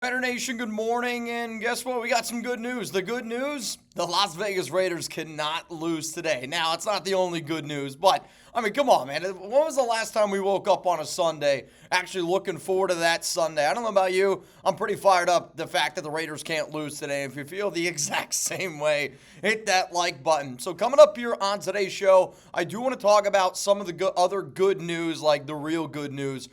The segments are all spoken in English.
Raider Nation, good morning, and guess what? We got some good news. The good news, the Las Vegas Raiders cannot lose today. Now, it's not the only good news, but, I mean, come on, man. When was the last time we woke up on a Sunday actually looking forward to that Sunday? I don't know about you. I'm pretty fired up the fact that the Raiders can't lose today. If you feel the exact same way, hit that like button. So coming up here on today's show, I do want to talk about some of the other good news, like the real good news.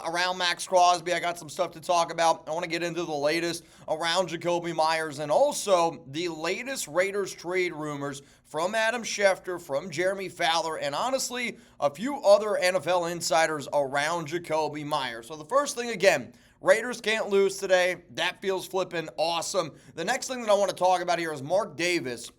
Around Maxx Crosby, I got some stuff to talk about. I want to get into the latest around Jakobi Meyers and also the latest Raiders trade rumors from Adam Schefter, from Jeremy Fowler, and honestly, a few other NFL insiders around Jakobi Meyers. So the first thing, again, Raiders can't lose today. That feels flipping awesome. The next thing that I want to talk about here is Mark Davis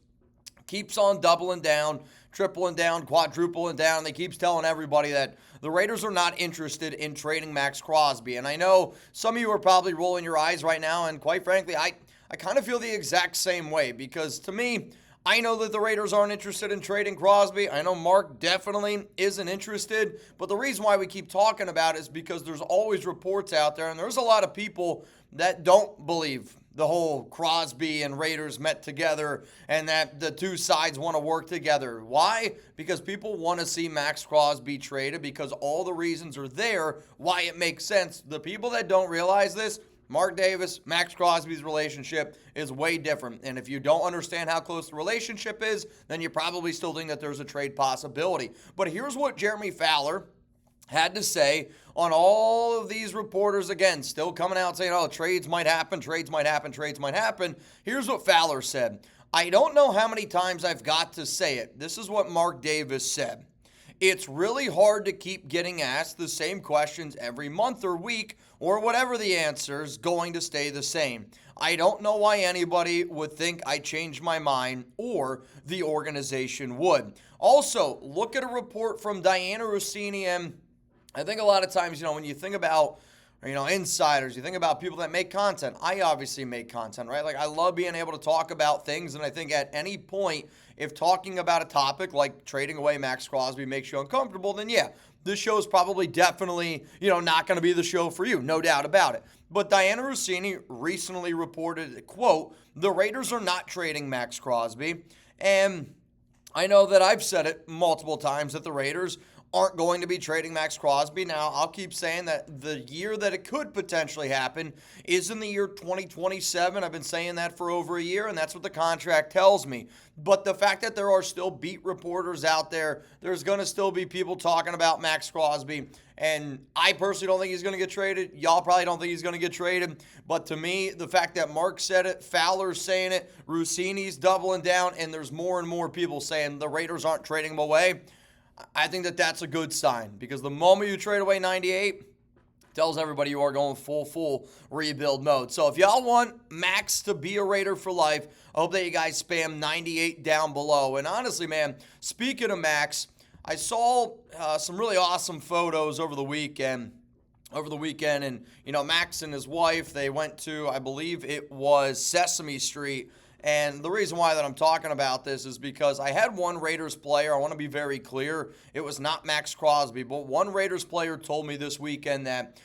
keeps on doubling down, tripling down, quadrupling down. They keeps telling everybody that the Raiders are not interested in trading Maxx Crosby. And I know some of you are probably rolling your eyes right now, and quite frankly, I kind of feel the exact same way because to me, I know that the Raiders aren't interested in trading Crosby. I know Mark definitely isn't interested. But the reason why we keep talking about it is because there's always reports out there, and there's a lot of people that don't believe the whole Crosby and Raiders met together and that the two sides want to work together. Why? Because people want to see Maxx Crosby traded because all the reasons are there why it makes sense. The people that don't realize this, Mark Davis, Maxx Crosby's relationship is way different. And if you don't understand how close the relationship is, then you probably still think that there's a trade possibility. But here's what Jeremy Fowler had to say on all of these reporters, again, still coming out saying, oh, trades might happen, trades might happen, trades might happen. Here's what Fowler said. I don't know how many times I've got to say it. This is what Mark Davis said. It's really hard to keep getting asked the same questions every month or week or whatever the answer is going to stay the same. I don't know why anybody would think I changed my mind or the organization would. Also, look at a report from Diana Rossini, and I think a lot of times, when you think about, insiders, you think about people that make content. I obviously make content, right? Like, I love being able to talk about things, and I think at any point, if talking about a topic like trading away Maxx Crosby makes you uncomfortable, then yeah, this show is probably definitely, not going to be the show for you, no doubt about it. But Diana Rossini recently reported, quote, the Raiders are not trading Maxx Crosby, and I know that I've said it multiple times that the Raiders aren't going to be trading Maxx Crosby. Now, I'll keep saying that the year that it could potentially happen is in the year 2027. I've been saying that for over a year, and that's what the contract tells me. But the fact that there are still beat reporters out there, there's going to still be people talking about Maxx Crosby, and I personally don't think he's going to get traded. Y'all probably don't think he's going to get traded. But to me, the fact that Mark said it, Fowler's saying it, Rossini's doubling down, and there's more and more people saying the Raiders aren't trading him away, I think that that's a good sign because the moment you trade away 98, tells everybody you are going full rebuild mode. So if y'all want Maxx to be a Raider for life, I hope that you guys spam 98 down below. And honestly, man, speaking of Maxx, I saw some really awesome photos over the weekend. And, Maxx and his wife, they went to, I believe it was Sesame Street. And the reason why that I'm talking about this is because I had one Raiders player, I want to be very clear, it was not Maxx Crosby, but one Raiders player told me this weekend that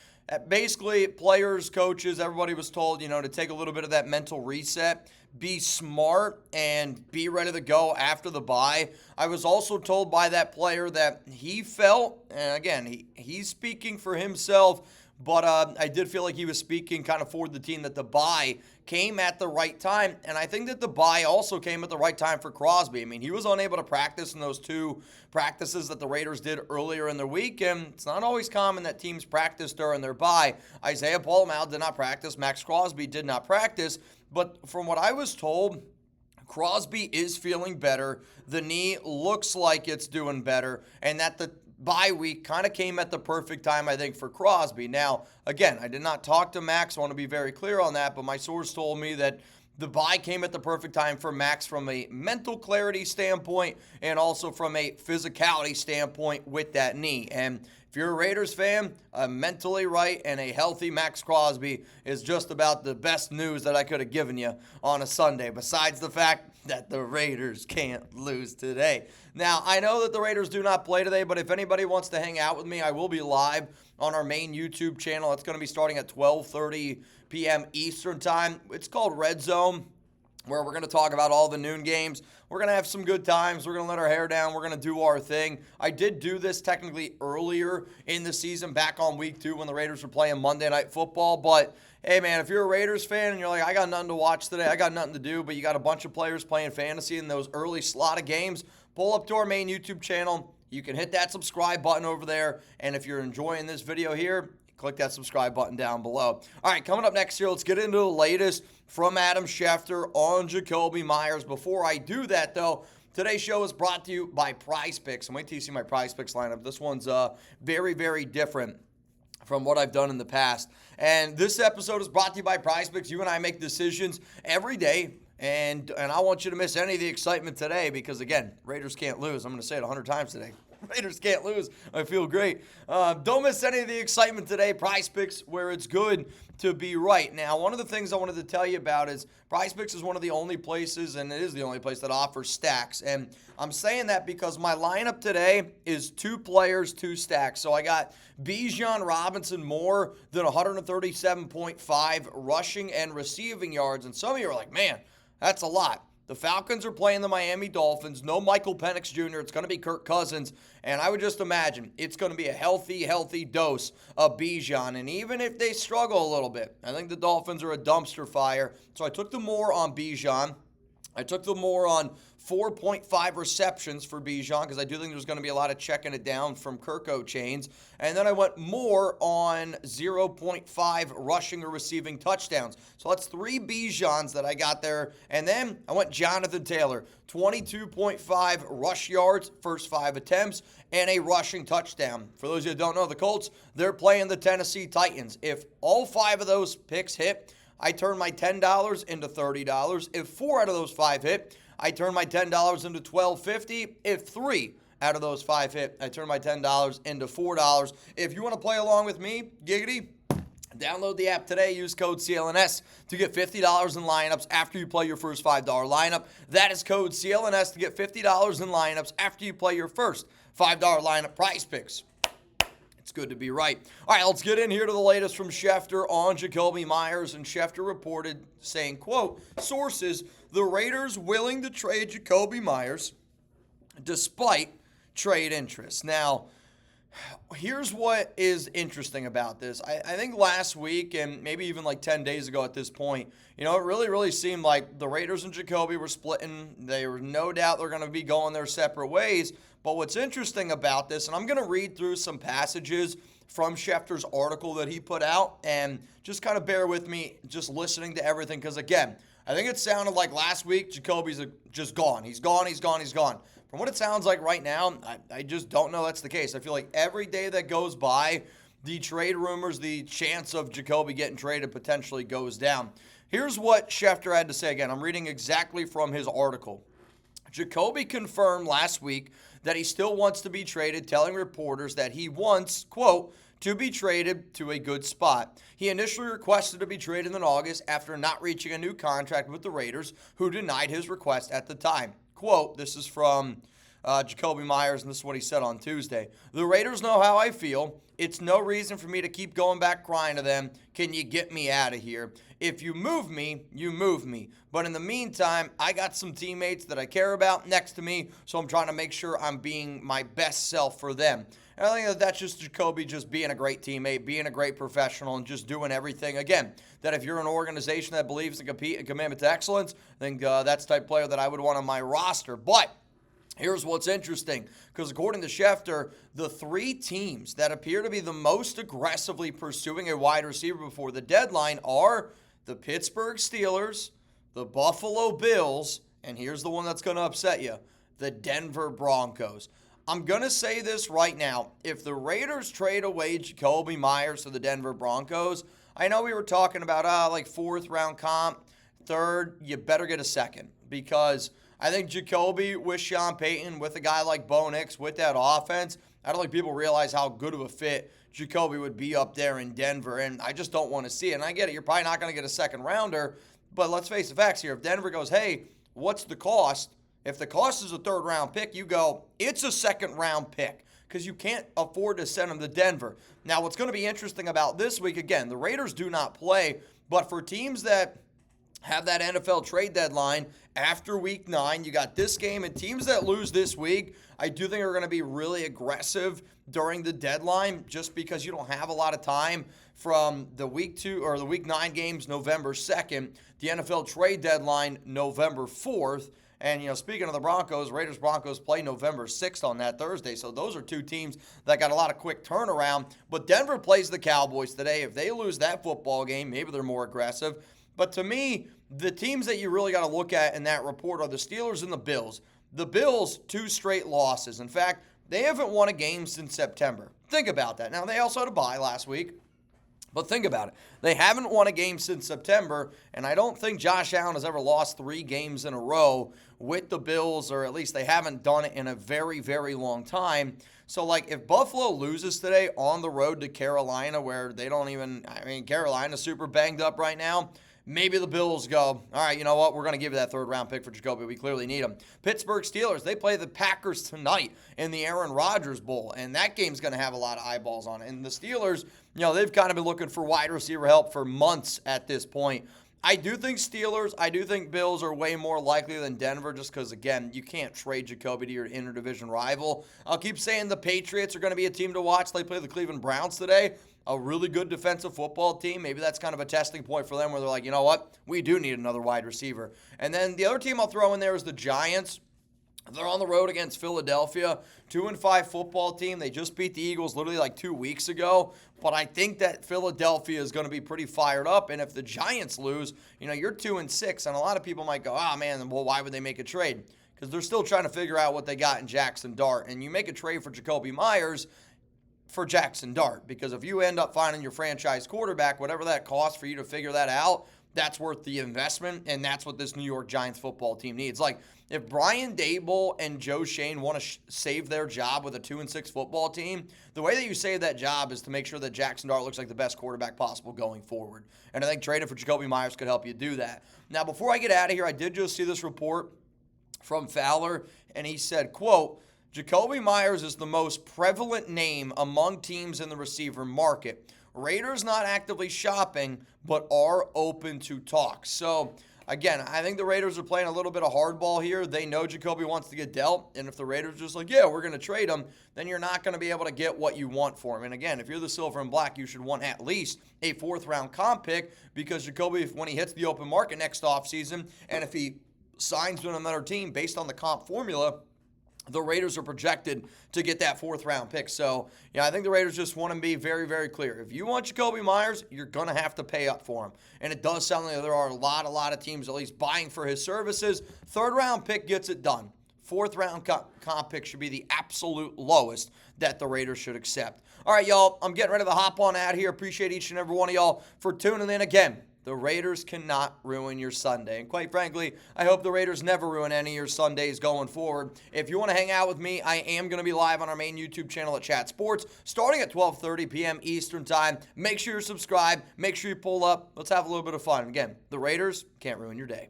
basically players, coaches, everybody was told, to take a little bit of that mental reset, be smart, and be ready to go after the bye. I was also told by that player that he felt, and again, he's speaking for himself, but I did feel like he was speaking kind of for the team that the bye came at the right time. And I think that the bye also came at the right time for Crosby. I mean, he was unable to practice in those two practices that the Raiders did earlier in the week. And it's not always common that teams practice during their bye. Isaiah Paul-Mal did not practice. Maxx Crosby did not practice. But from what I was told, Crosby is feeling better. The knee looks like it's doing better. And that the bye week kind of came at the perfect time, I think, for Crosby. Now, again, I did not talk to Maxx. I want to be very clear on that, but my source told me that the bye came at the perfect time for Maxx from a mental clarity standpoint and also from a physicality standpoint with that knee. And if you're a Raiders fan, a mentally right and a healthy Maxx Crosby is just about the best news that I could have given you on a Sunday, besides the fact that the Raiders can't lose today. Now, I know that the Raiders do not play today, but if anybody wants to hang out with me, I will be live on our main YouTube channel. It's going to be starting at 12:30 p.m. Eastern Time. It's called Red Zone, where we're going to talk about all the noon games. We're going to have some good times. We're going to let our hair down. We're going to do our thing. I did do this technically earlier in the season, back on week 2 when the Raiders were playing Monday Night Football. But, hey, man, if you're a Raiders fan and you're like, I got nothing to watch today, I got nothing to do, but you got a bunch of players playing fantasy in those early slot of games, pull up to our main YouTube channel. You can hit that subscribe button over there. And if you're enjoying this video here, click that subscribe button down below. All right, coming up next here, let's get into the latest from Adam Schefter on Jakobi Meyers. Before I do that, though, today's show is brought to you by PrizePicks. And wait till you see my PrizePicks lineup. This one's very, very different from what I've done in the past. And this episode is brought to you by PrizePicks. You and I make decisions every day. And I want you to miss any of the excitement today because, again, Raiders can't lose. I'm going to say it 100 times today. Raiders can't lose. I feel great. Don't miss any of the excitement today. PrizePicks, where it's good to be right. Now, one of the things I wanted to tell you about is PrizePicks is one of the only places, and it is the only place that offers stacks. And I'm saying that because my lineup today is 2 players, 2 stacks. So I got Bijan Robinson more than 137.5 rushing and receiving yards. And some of you are like, man, that's a lot. The Falcons are playing the Miami Dolphins. No Michael Penix Jr. It's going to be Kirk Cousins. And I would just imagine it's going to be a healthy dose of Bijan. And even if they struggle a little bit, I think the Dolphins are a dumpster fire. So I took the more on Bijan. I took the more on 4.5 receptions for Bijan because I do think there's going to be a lot of checking it down from Kirko chains. And then I went more on 0.5 rushing or receiving touchdowns. So that's 3 Bijans that I got there. And then I went Jonathan Taylor, 22.5 rush yards, first 5 attempts, and a rushing touchdown. For those of you who don't know, the Colts, they're playing the Tennessee Titans. If all 5 of those picks hit, I turn my $10 into $30. If 4 out of those 5 hit, I turn my $10 into $12.50. If 3 out of those 5 hit, I turn my $10 into $4. If you want to play along with me, giggity, download the app today. Use code CLNS to get $50 in lineups after you play your first $5 lineup. That is code CLNS to get $50 in lineups after you play your first $5 lineup. PrizePicks. It's good to be right. All right, let's get in here to the latest from Schefter on Jakobi Meyers. And Schefter reported saying, quote, sources, the Raiders willing to trade Jakobi Meyers despite trade interest. Now, here's what is interesting about this. I think last week and maybe even like 10 days ago at this point, it really seemed like the Raiders and Jakobi were splitting. There were no doubt they're going to be going their separate ways. But what's interesting about this, and I'm going to read through some passages from Schefter's article that he put out, and just kind of bear with me just listening to everything, because, again, I think it sounded like last week Jakobi's just gone. He's gone. From what it sounds like right now, I just don't know that's the case. I feel like every day that goes by, the trade rumors, the chance of Jakobi getting traded potentially goes down. Here's what Schefter had to say. Again, I'm reading exactly from his article. Jakobi confirmed last week that he still wants to be traded, telling reporters that he wants, quote, to be traded to a good spot. He initially requested to be traded in August after not reaching a new contract with the Raiders, who denied his request at the time. Quote, this is from Jakobi Meyers, and this is what he said on Tuesday. The Raiders know how I feel. It's no reason for me to keep going back crying to them. Can you get me out of here? If you move me, you move me. But in the meantime, I got some teammates that I care about next to me, so I'm trying to make sure I'm being my best self for them. And I think that that's just Jakobi just being a great teammate, being a great professional, and just doing everything. Again, that if you're an organization that believes in compete and commitment to excellence, I think that's the type of player that I would want on my roster. But here's what's interesting, because according to Schefter, the 3 teams that appear to be the most aggressively pursuing a wide receiver before the deadline are the Pittsburgh Steelers, the Buffalo Bills, and here's the one that's going to upset you, the Denver Broncos. I'm going to say this right now. If the Raiders trade away Jakobi Meyers to the Denver Broncos, I know we were talking about like 4th round comp, 3rd, you better get a 2nd, because I think Jakobi with Sean Payton, with a guy like Bo Nix, with that offense, I don't think people realize how good of a fit Jakobi would be up there in Denver, and I just don't want to see it. And I get it. You're probably not going to get a second rounder, but let's face the facts here. If Denver goes, hey, what's the cost? If the cost is a third-round pick, you go, it's a second-round pick because you can't afford to send him to Denver. Now, what's going to be interesting about this week, again, the Raiders do not play, but for teams that have that NFL trade deadline after week 9, you got this game, and teams that lose this week, I do think are going to be really aggressive during the deadline just because you don't have a lot of time from the week 2 or the week 9 games November 2nd, the NFL trade deadline November 4th. And, speaking of the Broncos, Raiders-Broncos play November 6th on that Thursday. So those are two teams that got a lot of quick turnaround. But Denver plays the Cowboys today. If they lose that football game, maybe they're more aggressive. But to me, the teams that you really got to look at in that report are the Steelers and the Bills. The Bills, 2 straight losses. In fact, they haven't won a game since September. Think about that. Now, they also had a bye last week. But think about it. They haven't won a game since September, and I don't think Josh Allen has ever lost 3 games in a row with the Bills, or at least they haven't done it in a very, very long time. So, if Buffalo loses today on the road to Carolina, where they don't even, Carolina's super banged up right now, maybe the Bills go, all right, you know what? We're going to give you that third-round pick for Jakobi. We clearly need him. Pittsburgh Steelers, they play the Packers tonight in the Aaron Rodgers Bowl, and that game's going to have a lot of eyeballs on it. And the Steelers, they've kind of been looking for wide receiver help for months at this point. I do think Steelers, I do think Bills are way more likely than Denver just because, again, you can't trade Jakobi to your interdivision rival. I'll keep saying the Patriots are going to be a team to watch. They play the Cleveland Browns today. A really good defensive football team. Maybe that's kind of a testing point for them where they're like, you know what? We do need another wide receiver. And then the other team I'll throw in there is the Giants. They're on the road against Philadelphia. 2-5 football team. They just beat the Eagles literally 2 weeks ago. But I think that Philadelphia is going to be pretty fired up. And if the Giants lose, you're 2-6. And a lot of people might go, man, well, why would they make a trade? Because they're still trying to figure out what they got in Jackson Dart. And you make a trade for Jakobi Meyers for Jackson Dart, because if you end up finding your franchise quarterback, whatever that costs for you to figure that out, that's worth the investment, and that's what this New York Giants football team needs. If Brian Daboll and Joe Shane want to save their job with a 2-6 football team, the way that you save that job is to make sure that Jackson Dart looks like the best quarterback possible going forward. And I think trading for Jakobi Meyers could help you do that. Now, before I get out of here, I did just see this report from Fowler, and he said, quote, Jakobi Meyers is the most prevalent name among teams in the receiver market. Raiders not actively shopping, but are open to talks. So, again, I think the Raiders are playing a little bit of hardball here. They know Jakobi wants to get dealt, and if the Raiders are just we're going to trade him, then you're not going to be able to get what you want for him. And again, if you're the silver and black, you should want at least a 4th-round comp pick, because Jakobi, when he hits the open market next offseason, and if he signs with another team based on the comp formula, the Raiders are projected to get that 4th-round pick. So, I think the Raiders just want to be very, very clear. If you want Jakobi Meyers, you're going to have to pay up for him. And it does sound like there are a lot of teams at least buying for his services. 3rd-round pick gets it done. 4th-round comp pick should be the absolute lowest that the Raiders should accept. All right, y'all, I'm getting ready to hop on out here. Appreciate each and every one of y'all for tuning in again. The Raiders cannot ruin your Sunday. And quite frankly, I hope the Raiders never ruin any of your Sundays going forward. If you want to hang out with me, I am going to be live on our main YouTube channel at Chat Sports, starting at 12:30 p.m. Eastern Time. Make sure you're subscribed. Make sure you pull up. Let's have a little bit of fun. Again, the Raiders can't ruin your day.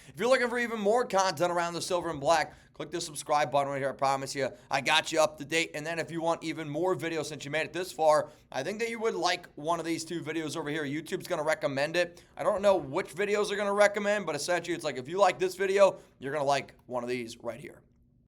If you're looking for even more content around the silver and black, click the subscribe button right here. I promise you, I got you up to date. And then if you want even more videos, since you made it this far, I think that you would like one of these 2 videos over here. YouTube's going to recommend it. I don't know which videos they're going to recommend, but essentially it's if you like this video, you're going to like one of these right here.